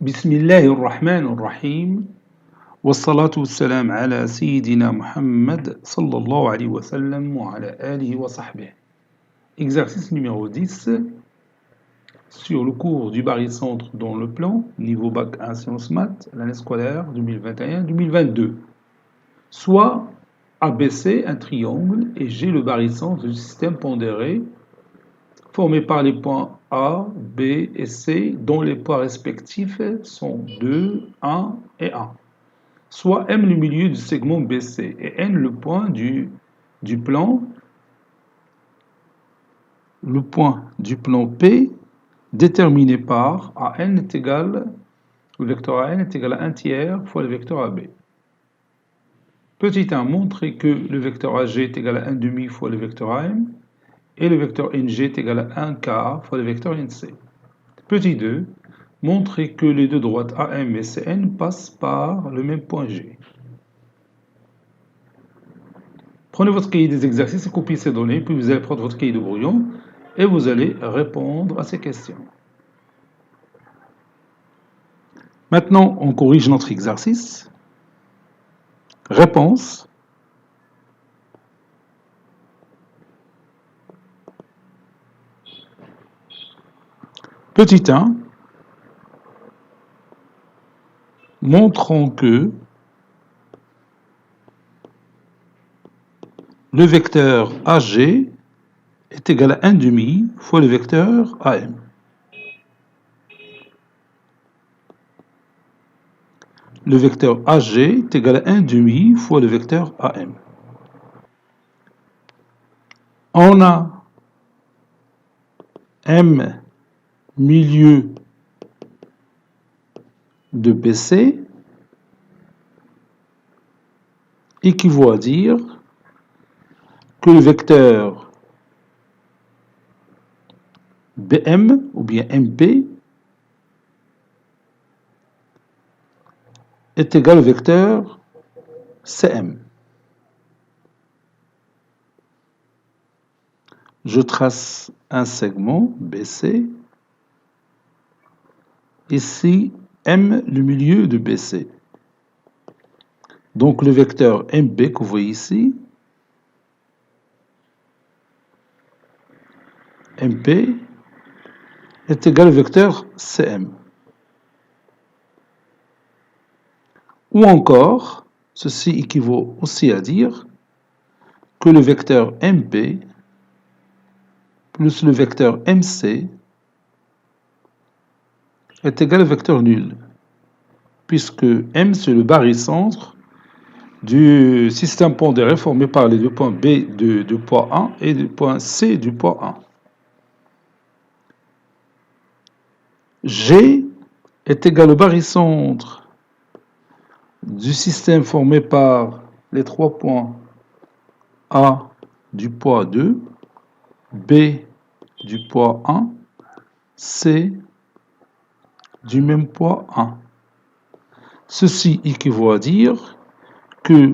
بسم الله الرحمن الرحيم والصلاة والسلام على سيدنا Muhammad sallallahu alayhi wa sallam wa ala alihi wa sahbihi. Exercice numéro 10 sur le cours du barycentre dans le plan, niveau bac 1 sciences maths, l'année scolaire 2021-2022. Soit ABC un triangle et G le barycentre du système pondéré formé par les points A, B et C dont les poids respectifs sont 2, 1 et 1. Soit M le milieu du segment BC et N le point du plan P déterminé par AN est égal, le vecteur AN est égal à 1 tiers fois le vecteur AB. Petit 1, montrer que le vecteur AG est égal à 1 demi fois le vecteur AM et le vecteur NG est égal à 1 quart fois le vecteur NC. Petit 2, montrer que les deux droites AM et CN passent par le même point G. Prenez votre cahier des exercices et copiez ces données, puis vous allez prendre votre cahier de brouillon et vous allez répondre à ces questions. Maintenant, on corrige notre exercice. Réponse. Petit 1. Montrons que le vecteur AG est égal à 1 demi fois le vecteur AM. Le vecteur AG est égal à 1 demi fois le vecteur AM. On a M milieu de BC équivaut à dire que le vecteur BM ou bien MP est égal au vecteur CM. Je trace un segment BC. Ici, M le milieu de BC. Donc le vecteur MB que vous voyez ici, MP est égal au vecteur CM. Ou encore, ceci équivaut aussi à dire que le vecteur MP plus le vecteur MC est égal au vecteur nul, puisque M c'est le barycentre du système pondéré formé par les deux points B du poids 1 et le point C du poids 1. G est égal au barycentre du système formé par les trois points A du poids 2, B du poids 1, C du même poids 1. Ceci équivaut à dire que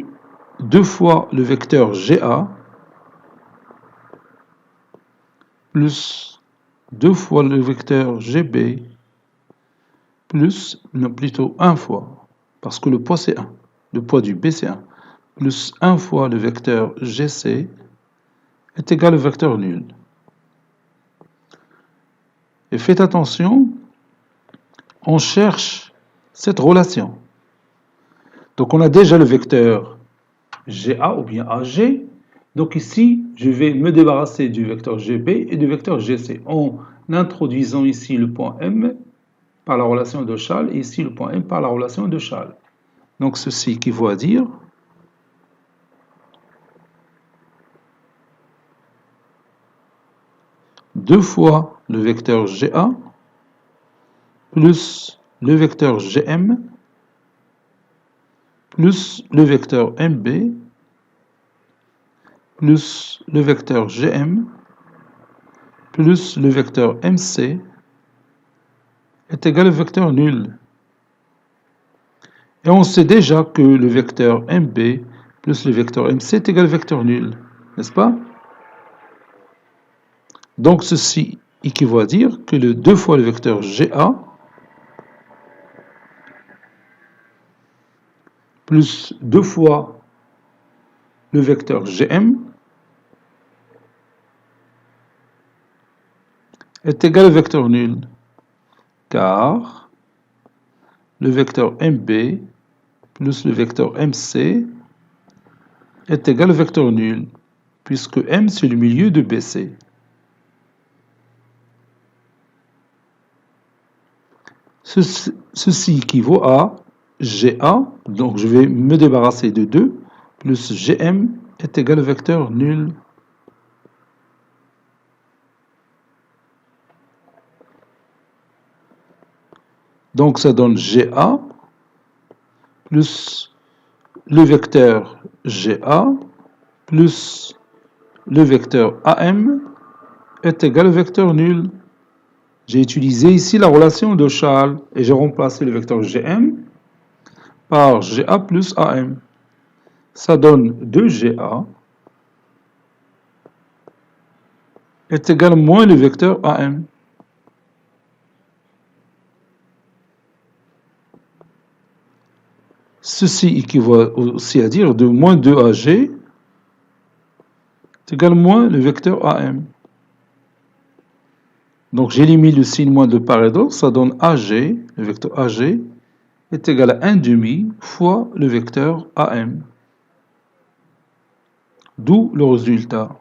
2 fois le vecteur GA plus 2 fois le vecteur GB plus, non, plutôt 1 fois, parce que le poids c'est 1, le poids du B c'est 1, plus 1 fois le vecteur GC est égal au vecteur nul. Et faites attention, on cherche cette relation. Donc on a déjà le vecteur GA ou bien AG. Donc ici, je vais me débarrasser du vecteur GB et du vecteur GC en introduisant ici le point M par la relation de Schall et ici le point M par la relation de Schall. Donc ceci équivaut à dire deux fois le vecteur GA plus le vecteur GM plus le vecteur MB plus le vecteur GM plus le vecteur MC est égal au vecteur nul. Et on sait déjà que le vecteur MB plus le vecteur MC est égal au vecteur nul, n'est-ce pas? Donc ceci équivaut à dire que le 2 fois le vecteur GA plus 2 fois le vecteur Gm est égal au vecteur nul, car le vecteur MB plus le vecteur MC est égal au vecteur nul, puisque M c'est le milieu de BC. Ceci équivaut à GA, donc je vais me débarrasser de 2, plus GM est égal au vecteur nul. Donc ça donne GA plus le vecteur GA plus le vecteur AM est égal au vecteur nul. J'ai utilisé ici la relation de Charles et j'ai remplacé le vecteur Gm par GA plus AM. Ça donne 2GA est égal à moins le vecteur AM. Ceci équivaut aussi à dire de moins 2AG est égal à moins le vecteur AM. Donc j'élimine le signe moins de part et d'autre, ça donne AG, le vecteur AG est égal à 1 demi fois le vecteur AM. D'où le résultat.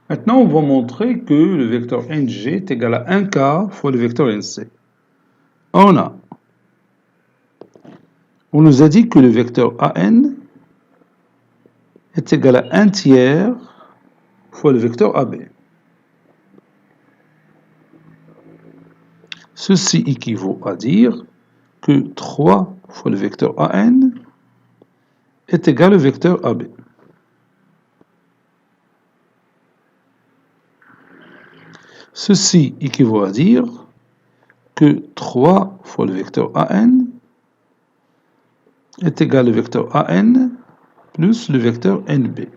Maintenant, on va montrer que le vecteur NG est égal à 1K fois le vecteur NC. On nous a dit que le vecteur AN est égal à 1 tiers fois le vecteur AB. Ceci équivaut à dire que 3 fois le vecteur AN est égal au vecteur AB. Ceci équivaut à dire que 3 fois le vecteur AN est égal au vecteur AN plus le vecteur NB.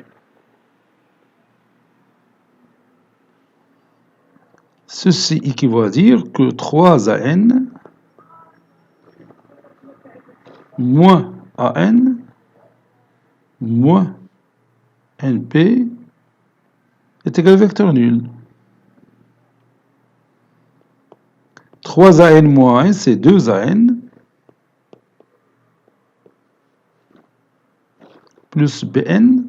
Ceci équivaut à dire que 3AN moins AN moins NP est égal au vecteur nul. 3AN moins 1, c'est 2AN, plus BN,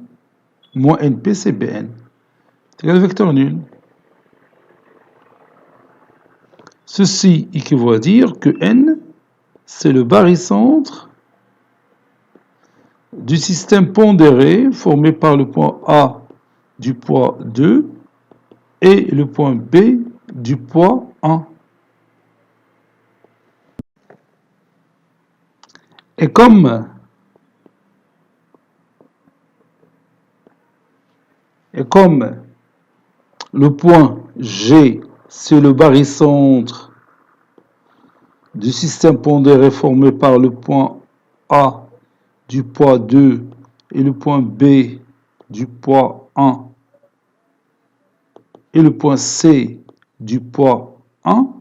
moins NP, c'est BN. C'est égal au vecteur nul. Ceci équivaut à dire que N, c'est le barycentre du système pondéré formé par le point A du poids 2 et le point B du poids 1. Et comme le point G, c'est le barycentre du système pondéré formé par le point A du poids 2 et le point B du poids 1 et le point C du poids 1,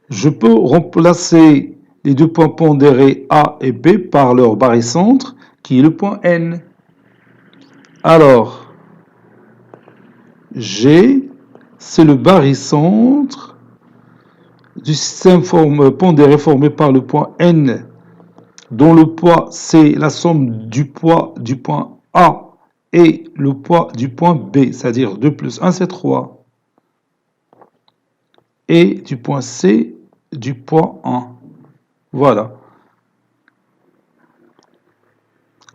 je peux remplacer les deux points pondérés A et B par leur barycentre, qui est le point N. Alors, G, c'est le barycentre du système pondéré formé par le point N, dont le poids, c'est la somme du poids du point A et le poids du point B, c'est-à-dire 2 plus 1, c'est 3. Et du point C, du poids 1. Voilà.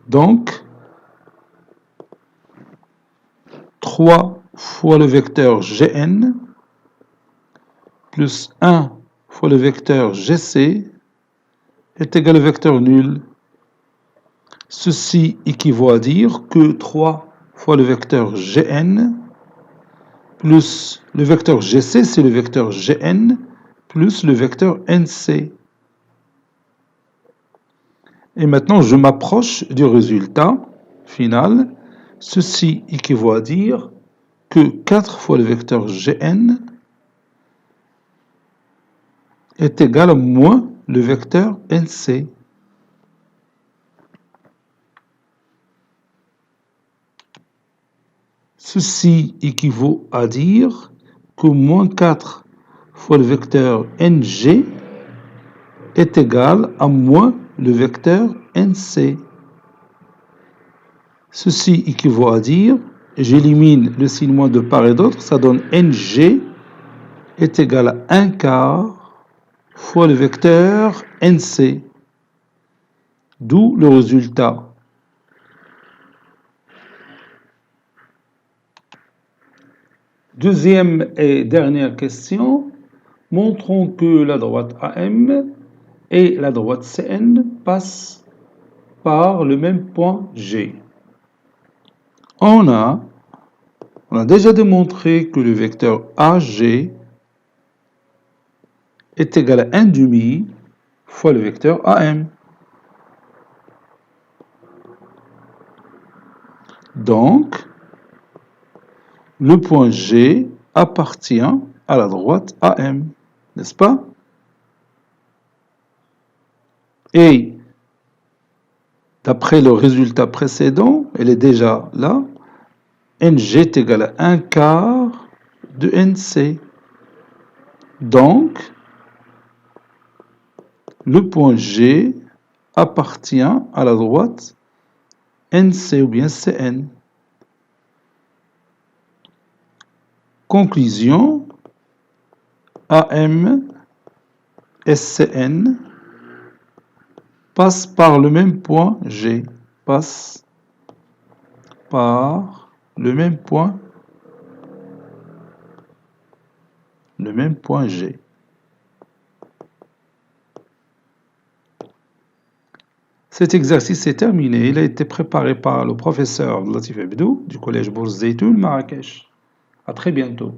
Donc, 3 fois le vecteur Gn plus 1 fois le vecteur Gc est égal au vecteur nul. Ceci équivaut à dire que 3 fois le vecteur Gn plus le vecteur Gc, c'est le vecteur Gn plus le vecteur Nc. Et maintenant, je m'approche du résultat final. Ceci équivaut à dire que 4 fois le vecteur Gn est égal à moins le vecteur Nc. Ceci équivaut à dire que moins 4 fois le vecteur Ng est égal à moins le vecteur Nc. Ceci équivaut à dire, j'élimine le signe moins de part et d'autre, ça donne Ng est égal à 1 quart fois le vecteur Nc. D'où le résultat. Deuxième et dernière question. Montrons que la droite AM et la droite CN passent par le même point G. On a déjà démontré que le vecteur AG est égal à 1 demi fois le vecteur AM. Donc, le point G appartient à la droite AM, n'est-ce pas? Et d'après le résultat précédent, elle est déjà là, Ng est égal à 1 quart de Nc. Donc, le point G appartient à la droite Nc ou bien Cn. Conclusion, AM et Cn passent par le même point G. Passent par le même point G. Cet exercice est terminé. Il a été préparé par le professeur Latif Abdou du collège Bourse Zeytoun, Marrakech. À très bientôt.